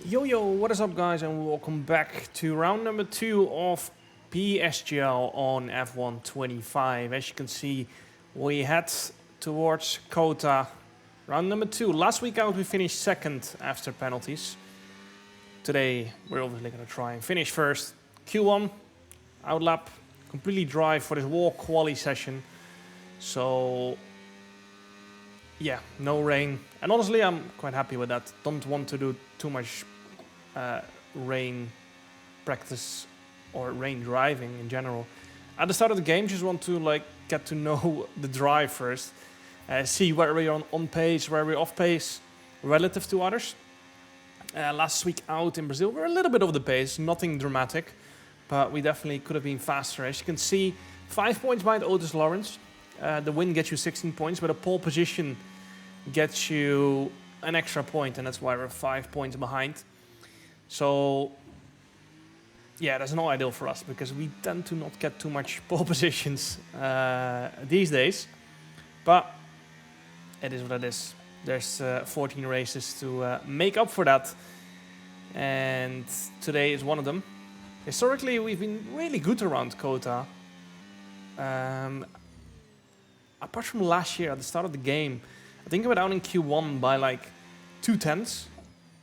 Yo, what is up guys, and welcome back to round number 2 of PSGL on F1 25. As you can see, we head towards Kota. Round number 2. Last week out we finished second after penalties. Today we're obviously going to try and finish first. Q1, outlap, completely dry for this walk quali session. So yeah, no rain. And honestly, I'm quite happy with that. Don't want to do too much rain practice or rain driving in general. At the start of the game, just want to get to know the drive first. See where we're on pace, where we're off pace relative to others. Last week out in Brazil, we're a little bit over the pace, nothing dramatic, but we definitely could have been faster. As you can see, 5 points behind Otis Lawrence. The win gets you 16 points, but a pole position gets you an extra point, and that's why we're 5 points behind. So yeah, that's not ideal for us because we tend to not get too much pole positions these days. But it is what it is. There's 14 races to make up for that, and today is one of them. Historically, we've been really good around Kota. Apart from last year at the start of the game, I think we were down in Q1 by like 2/10.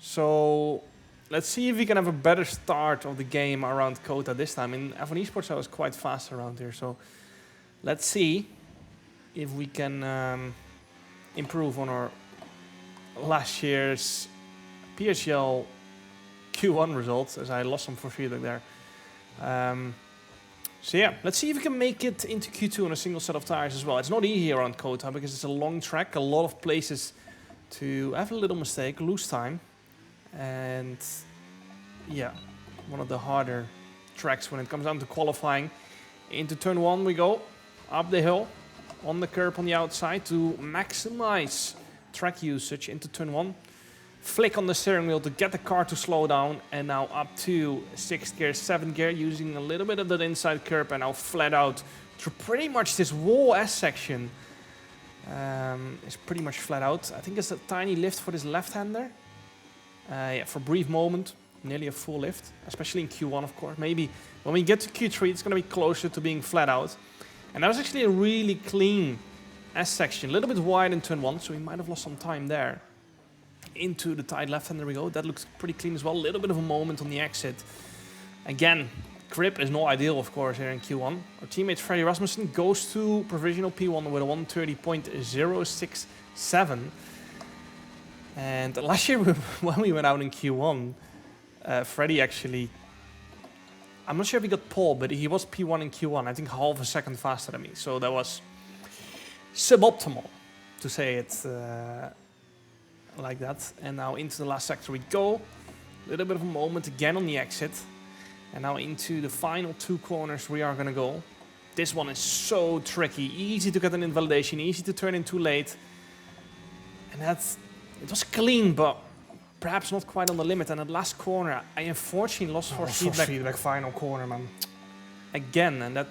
So let's see if we can have a better start of the game around Kota this time. In F1 Esports I was quite fast around here, so let's see if we can improve on our last year's PSGL Q1 results, as I lost some for feedback there. So yeah, let's see if we can make it into Q2 on a single set of tires as well. It's not easy around Kota because it's a long track, a lot of places to have a little mistake, lose time. And yeah, one of the harder tracks when it comes down to qualifying. Into turn 1 we go, up the hill, on the curb on the outside to maximize track usage into turn 1. Flick on the steering wheel to get the car to slow down, and now up to 6th gear, 7th gear, using a little bit of that inside curb, and now flat out through pretty much this whole S section. It's pretty much flat out. I think it's a tiny lift for this left-hander. Yeah, for a brief moment, nearly a full lift, especially in Q1 of course. Maybe when we get to Q3 it's going to be closer to being flat out. And that was actually a really clean S section, a little bit wide in turn 1, so we might have lost some time there. Into the tight left-hander we go. That looks pretty clean as well. A little bit of a moment on the exit. Again, grip is not ideal, of course, here in Q1. Our teammate Freddie Rasmussen goes to provisional P1 with a 130.067. And last year, when we went out in Q1, Freddie actually, I'm not sure if he got pole, but he was P1 in Q1. I think half a second faster than me. So that was suboptimal, to say it like that. And now into the last sector we go. A little bit of a moment again on the exit. And now into the final 2 corners we are going to go. This one is so tricky. Easy to get an invalidation, easy to turn in too late. And it was clean, but perhaps not quite on the limit. And at last corner, I unfortunately lost for feedback final corner, man. Again, and that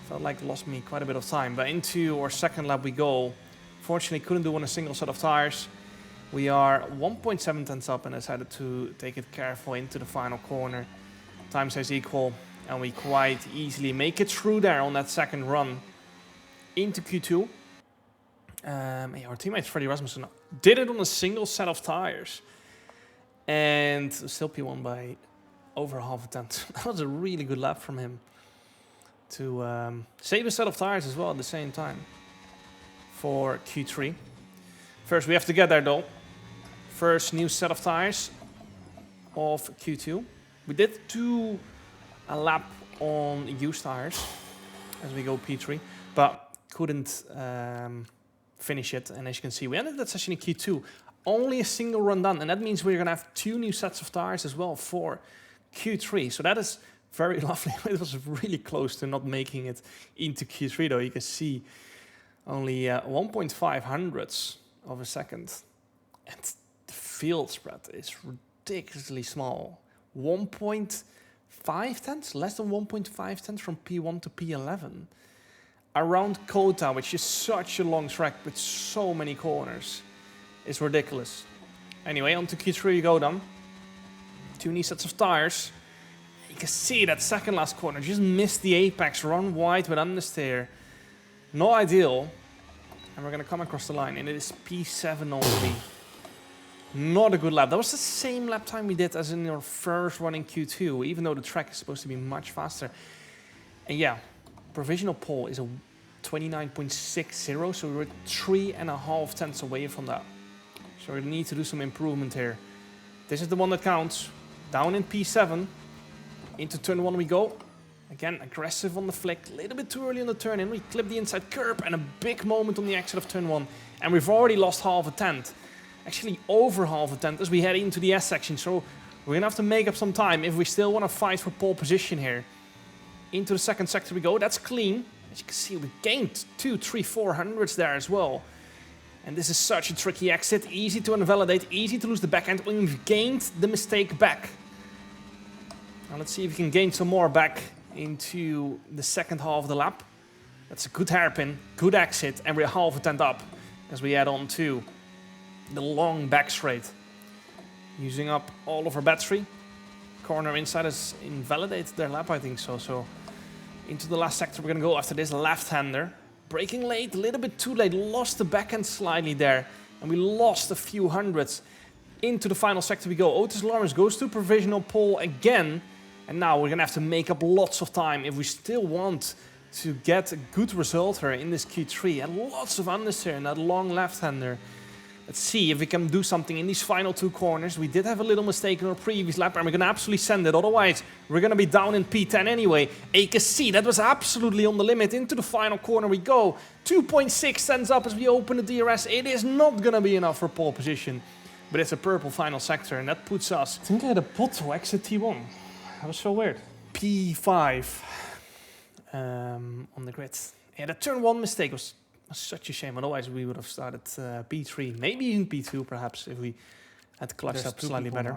felt like lost me quite a bit of time. But into our second lap we go. Fortunately, couldn't do on a single set of tires. We are 1.7 tenths up and decided to take it careful into the final corner. Time says equal, and we quite easily make it through there on that second run into Q2. Yeah, our teammate Freddie Rasmussen did it on a single set of tires and still P1 by over half a tenth. That was a really good lap from him to save a set of tires as well at the same time for Q3. First we have to get there though. First new set of tires of Q2. We did do a lap on used tires as we go P3, but couldn't finish it. And as you can see, we ended that session in Q2. Only a single run done, and that means we're going to have 2 new sets of tires as well for Q3. So that is very lovely. It was really close to not making it into Q3 though. You can see only 1.5 hundredths of a second. And the field spread is ridiculously small. 1.5 tenths, less than 1.5 tenths from P1 to P11. Around Kota, which is such a long track with so many corners, is ridiculous. Anyway, on to Q3 you go then. 2 knee sets of tires. You can see that second last corner just missed the apex, run wide with understeer. Not ideal. And we're going to come across the line, and it is P7 only. Not a good lap. That was the same lap time we did as in our first run in Q2, even though the track is supposed to be much faster. And yeah, provisional pole is a 29.60, so we're 3.5 tenths away from that. So we need to do some improvement here. This is the one that counts. Down in P7. Into turn 1 we go. Again, aggressive on the flick. A little bit too early on the turn in. We clip the inside curb and a big moment on the exit of turn 1. And we've already lost half a tenth. Actually over half a tenth as we head into the S section. So we're going to have to make up some time if we still want to fight for pole position here. Into the second sector we go. That's clean. As you can see, we gained 2, 3, 4 hundredths there as well. And this is such a tricky exit. Easy to invalidate. Easy to lose the back end when we've gained the mistake back. Now let's see if we can gain some more back into the second half of the lap. That's a good hairpin, good exit, and we're half a tenth up as we add on to the long back straight. Using up all of our battery. Corner inside has invalidated their lap, I think so. So into the last sector we're going to go after this left-hander. Braking late, a little bit too late, lost the back end slightly there. And we lost a few hundredths. Into the final sector we go. Otis Lawrence goes to provisional pole again. And now we're going to have to make up lots of time if we still want to get a good result here in this Q3. And lots of understeer in that long left-hander. Let's see if we can do something in these final 2 corners. We did have a little mistake in our previous lap and we're going to absolutely send it. Otherwise, we're going to be down in P10 anyway. And you can see that was absolutely on the limit. Into the final corner we go. 2.6 tenths up as we open the DRS. It is not going to be enough for pole position. But it's a purple final sector and that puts us... I think I had a pot to exit T1. That was so weird. P5 on the grid. Yeah, the turn 1 mistake was such a shame. Otherwise, we would have started P3, maybe even P2, perhaps, if we had clutched up slightly better.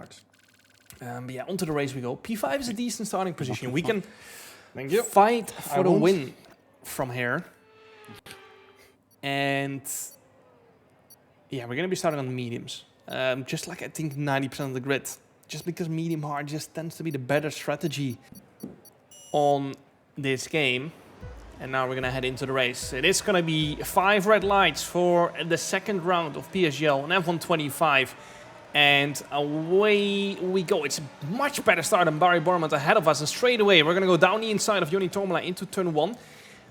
But yeah, onto the race we go. P5 is a decent starting position. We can fight for the win from here. And yeah, we're going to be starting on the mediums. Just like I think 90% of the grid. Just because medium hard just tends to be the better strategy on this game. And now we're going to head into the race. It is going to be 5 red lights for the second round of PSGL on F125. And away we go. It's a much better start than Barry Bormann ahead of us. And straight away we're going to go down the inside of Joni Tommela into turn 1.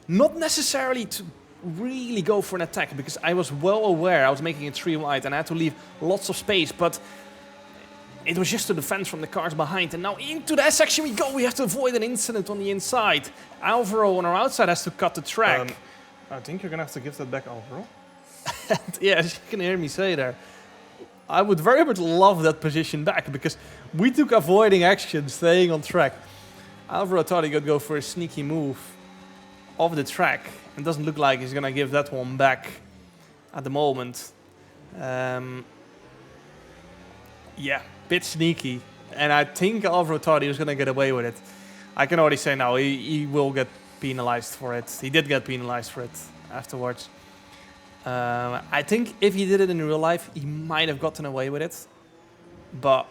Not necessarily to really go for an attack, because I was well aware I was making it 3 wide and I had to leave lots of space. But it was just a defense from the cars behind. And now into that section we go. We have to avoid an incident on the inside. Alvaro on our outside has to cut the track. I think you're going to have to give that back, Alvaro. Yeah, as you can hear me say there. I would very much love that position back, because we took avoiding action, staying on track. Alvaro thought he could go for a sneaky move off the track. It doesn't look like he's going to give that one back at the moment. Yeah, bit sneaky. And I think Alvaro thought he was going to get away with it. I can already say now, he will get penalized for it. He did get penalized for it afterwards. I think if he did it in real life, he might have gotten away with it. But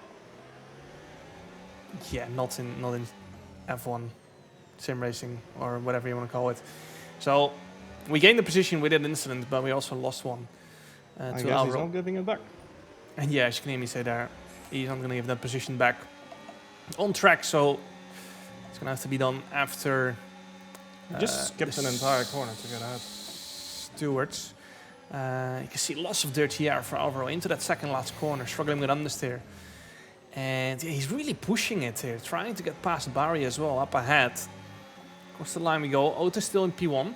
yeah, not in F1 sim racing or whatever you want to call it. So we gained the position with an incident, but we also lost one to I guess Alvaro. he's not giving it back. And yeah, as you can hear me say there, he's not going to give that position back on track. So it's going to have to be done after. Just skipped an entire corner to get ahead. Stewards. You can see lots of dirty air for Alvaro into that second last corner, struggling with understeer. And yeah, he's really pushing it here, trying to get past Barry as well, up ahead. Across the line we go. Otis still in P1.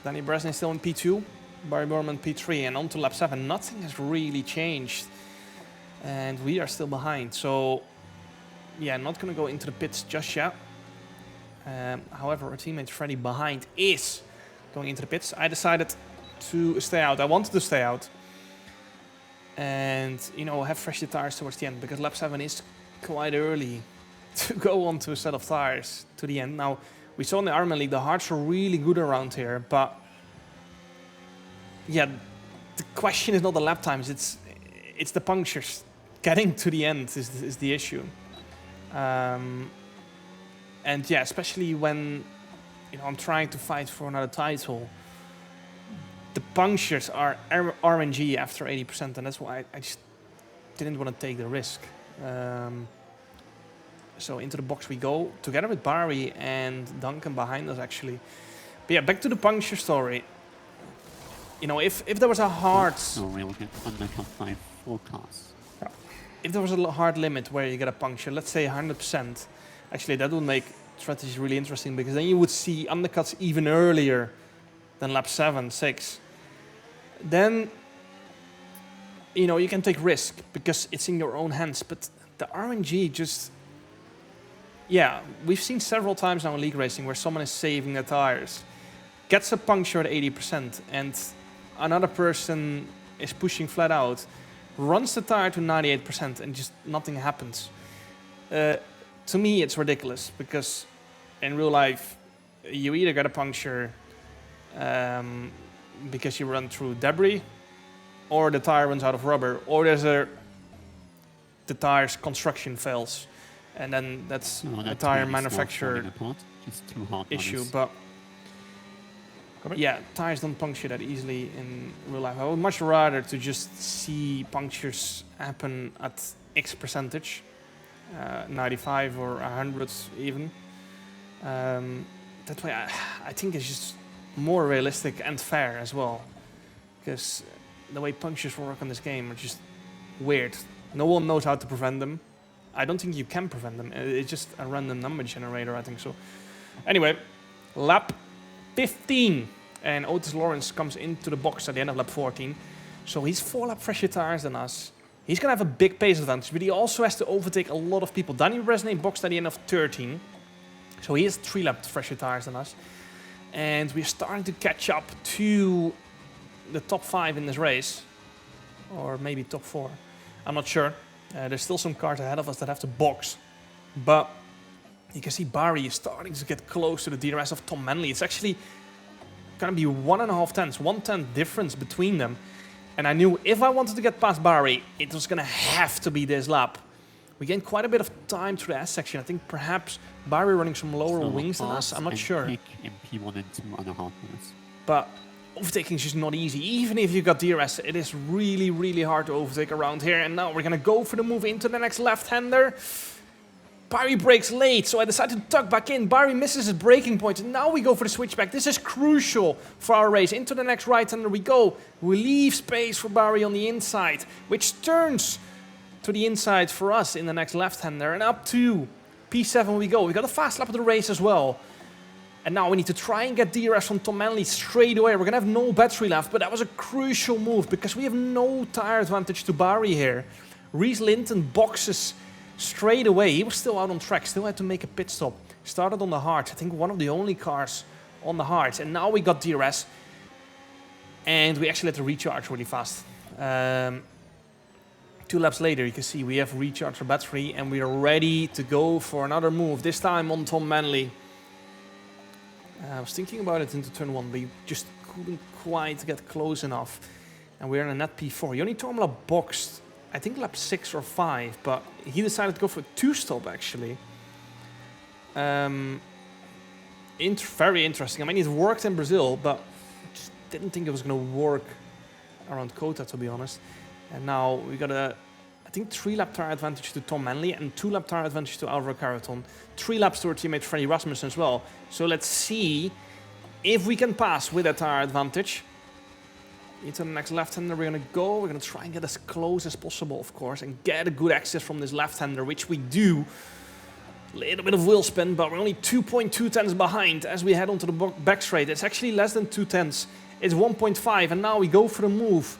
Danny Bresnan still in P2. Barry Bormann P3. And on to lap 7. Nothing has really changed. And we are still behind. So, yeah, not going to go into the pits just yet. However, our teammate Freddy behind is going into the pits. I decided to stay out. I wanted to stay out. And, you know, have fresh tires towards the end. Because lap 7 is quite early to go on to a set of tires to the end. Now, we saw in the Ironman League, the hards are really good around here. But, yeah, the question is not the lap times. It's the punctures. Getting to the end is the issue. And yeah, especially when I'm trying to fight for another title, the punctures are RNG after 80%, and that's why I just didn't want to take the risk. So into the box we go, together with Barry and Duncan behind us, actually. But yeah, back to the puncture story. If there was a hard... So we'll get undercut by 4 cars. If there was a hard limit where you get a puncture, let's say 100%, actually that would make strategy really interesting, because then you would see undercuts even earlier than lap 7, 6. Then, you can take risk because it's in your own hands. But the RNG just... Yeah, we've seen several times now in league racing where someone is saving their tires, gets a puncture at 80%, and another person is pushing flat out, runs the tire to 98%, and just nothing happens. To me, it's ridiculous, because in real life, you either get a puncture because you run through debris, or the tire runs out of rubber, or the tire's construction fails. And then that's a tire manufacturer issue. But yeah, tires don't puncture that easily in real life. I would much rather to just see punctures happen at X percentage, 95 or 100 even. That way I think it's just more realistic and fair as well. Because the way punctures work in this game are just weird. No one knows how to prevent them. I don't think you can prevent them. It's just a random number generator, I think so. Anyway, lap 15. And Otis Lawrence comes into the box at the end of lap 14. So he's 4 lap fresher tires than us. He's going to have a big pace advantage, but he also has to overtake a lot of people. Danny Resnay boxed at the end of 13. So he has 3 lap fresher tires than us. And we're starting to catch up to the top 5 in this race. Or maybe top 4. I'm not sure. There's still some cars ahead of us that have to box. But you can see Barry is starting to get close to the DRS of Tom Manley. It's actually going to be 1.5 tenths, 1 tenth difference between them. And I knew if I wanted to get past Barry, it was going to have to be this lap. We gained quite a bit of time through the S section. I think perhaps Barry running some lower wings than us. I'm not sure. In P1 and 2.5 minutes. But overtaking is just not easy. Even if you got DRS, it is really, really hard to overtake around here. And now we're going to go for the move into the next left-hander. Barry brakes late, so I decide to tuck back in. Barry misses his braking point, and now we go for the switchback. This is crucial for our race. Into the next right-hander we go. We leave space for Barry on the inside, which turns to the inside for us in the next left-hander. And up to P7 we go. We got a fast lap of the race as well. And now we need to try and get DRS from Tom Manley straight away. We're going to have no battery left, but that was a crucial move because we have no tire advantage to Barry here. Reese Linton boxes straight away. He was still out on track, still had to make a pit stop. Started on the hards, I think one of the only cars on the hards. And now we got DRS. And we actually had to recharge really fast. 2 laps later, you can see we have recharged our battery and we are ready to go for another move. This time on Tom Manley. I was thinking about it into turn 1, but you just couldn't quite get close enough. And we're in a net P4. Joni Tormela boxed, I think lap 6 or 5, but he decided to go for a 2-stop actually. Very interesting. I mean, it worked in Brazil, but I just didn't think it was going to work around Kota, to be honest. And now we got a, I think 3-lap tire advantage to Tom Manley and 2-lap tire advantage to Alvaro Carreton. 3 laps to our teammate Freddie Rasmussen as well. So let's see if we can pass with that tire advantage. Into the next left-hander we're going to go. We're going to try and get as close as possible, of course, and get a good access from this left-hander, which we do. A little bit of wheel spin, but we're only 2.2 tenths behind as we head onto the back straight. It's actually less than 2 tenths. It's 1.5, and now we go for the move.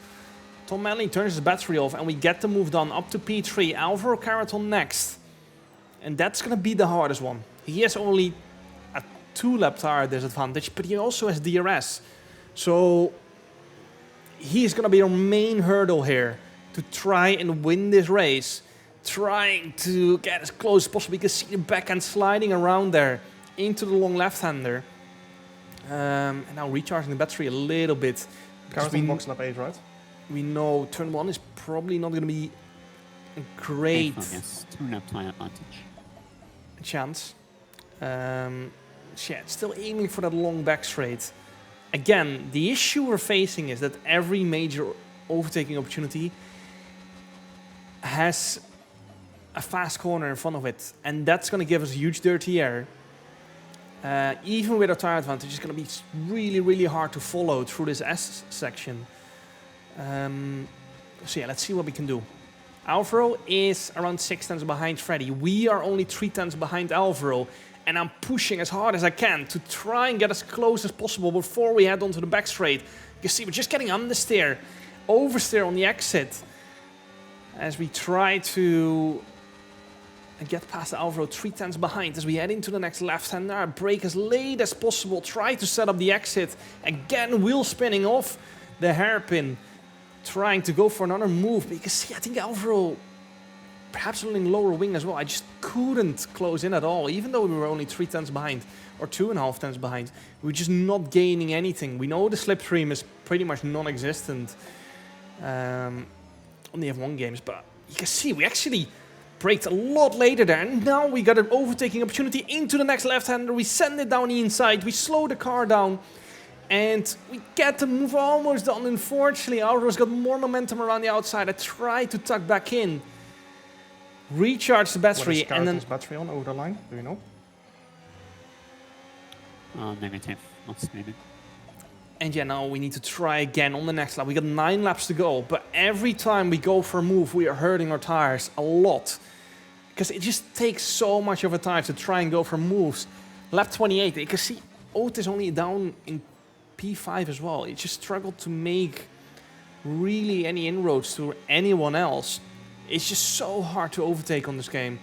Tom Manley turns his battery off, and we get the move done up to P3. Alvaro Carreton next. And that's going to be the hardest one. He has only a 2-lap tire disadvantage, but he also has DRS. So he's going to be our main hurdle here to try and win this race. Trying to get as close as possible. You can see the backhand sliding around there into the long left-hander. And now recharging the battery a little bit. Carreton box lap 8, right? We know turn 1 is probably not going to be a great... Yes, 2-lap tire advantage. chance. So yeah, it's still aiming for that long back straight. Again, the issue we're facing is that every major overtaking opportunity has a fast corner in front of it, and that's going to give us huge dirty air. Even with our tire advantage, it's going to be really, really hard to follow through this S section. So yeah, let's see what we can do. Alvaro is around 6 tenths behind Freddy. We are only 3 tenths behind Alvaro. And I'm pushing as hard as I can to try and get as close as possible before we head onto the back straight. You can see we're just getting understeer, oversteer on the exit. As we try to get past Alvaro 3 tenths behind. As we head into the next left-hander, brake as late as possible. Try to set up the exit. Again, wheel spinning off the hairpin. Trying to go for another move. But you can see, I think Alvaro perhaps running lower wing as well. I just couldn't close in at all. Even though we were only 3 tenths behind. Or 2.5 tenths behind. We were just not gaining anything. We know the slipstream is pretty much non-existent on the F1 games. But you can see, we actually braked a lot later there. And now we got an overtaking opportunity into the next left-hander. We send it down the inside. We slow the car down. And we get the move almost done. Unfortunately, Alvaro's got more momentum around the outside. I tried to tuck back in. Recharge the battery. What is and then battery on over the line? Do you know? Negative. Not stated. And yeah, now we need to try again on the next lap. We got 9 laps to go. But every time we go for a move, we are hurting our tires a lot. Because it just takes so much of a time to try and go for moves. Lap 28, you can see Otis only down in P5 as well. He just struggled to make really any inroads to anyone else. It's just so hard to overtake on this game.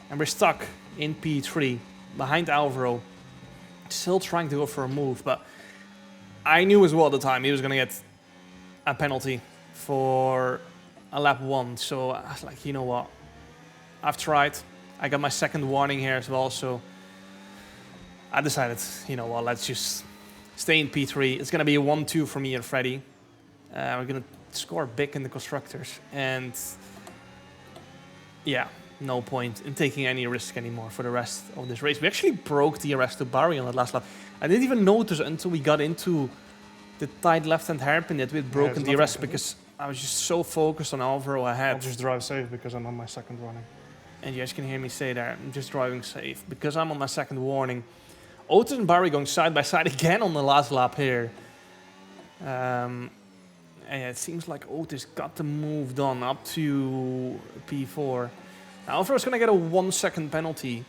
And we're stuck in P3 behind Alvaro. Still trying to go for a move, but I knew as well at the time he was going to get a penalty for a lap 1. So I was like, you know what? I've tried. I got my second warning here as well, so I decided, you know what, let's just stay in P3. It's going to be a 1-2 for me and Freddy. We're going to score big in the constructors. And yeah, no point in taking any risk anymore for the rest of this race. We actually broke the arrest to Barry on that last lap. I didn't even notice until we got into the tight left-hand hairpin that we had broken the arrest because I was just so focused on Alvaro ahead. I'll just drive safe because I'm on my second warning. And you guys can hear me say that, I'm just driving safe because I'm on my second warning. Otis and Barry going side by side again on the last lap here. And yeah, it seems like Otis got the move done up to P4. Now Alvaro's going to get a 1 second penalty,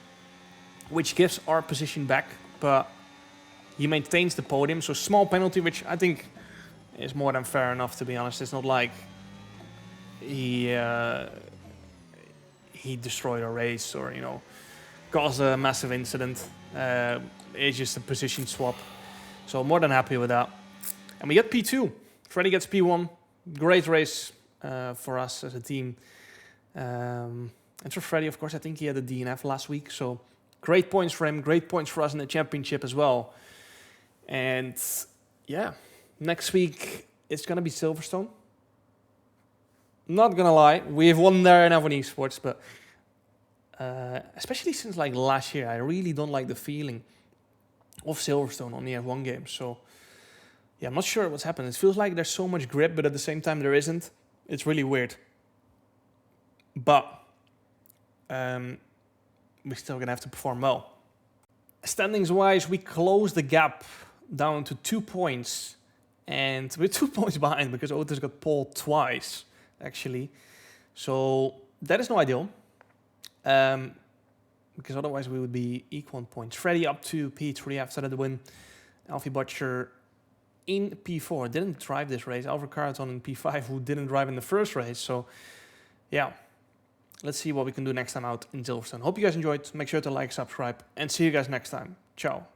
which gives our position back, but he maintains the podium. So small penalty, which I think is more than fair enough, to be honest. It's not like he destroyed a race or, you know, caused a massive incident. It's just a position swap. So more than happy with that. And we get P2. Freddy gets P1. Great race for us as a team. And for Freddy, of course, I think he had a DNF last week. So great points for him. Great points for us in the championship as well. And yeah, next week it's going to be Silverstone. Not going to lie. We've won there in F1 Esports, but especially since like last year, I really don't like the feeling of Silverstone on the F1 games. So yeah, I'm not sure what's happened. It feels like there's so much grip, but at the same time there isn't. It's really weird. But we're still going to have to perform well. Standings-wise, we closed the gap down to 2 points. And we're 2 points behind because Otis got pole twice, actually. So that is no ideal. Because otherwise we would be equal in points. Freddy up to P3 after that win. Alfie Butcher in P4 didn't drive this race. Alvar Carlton in P5 who didn't drive in the first race. So yeah, let's see what we can do next time out in Silverstone. Hope you guys enjoyed. Make sure to like, subscribe, and see you guys next time. Ciao.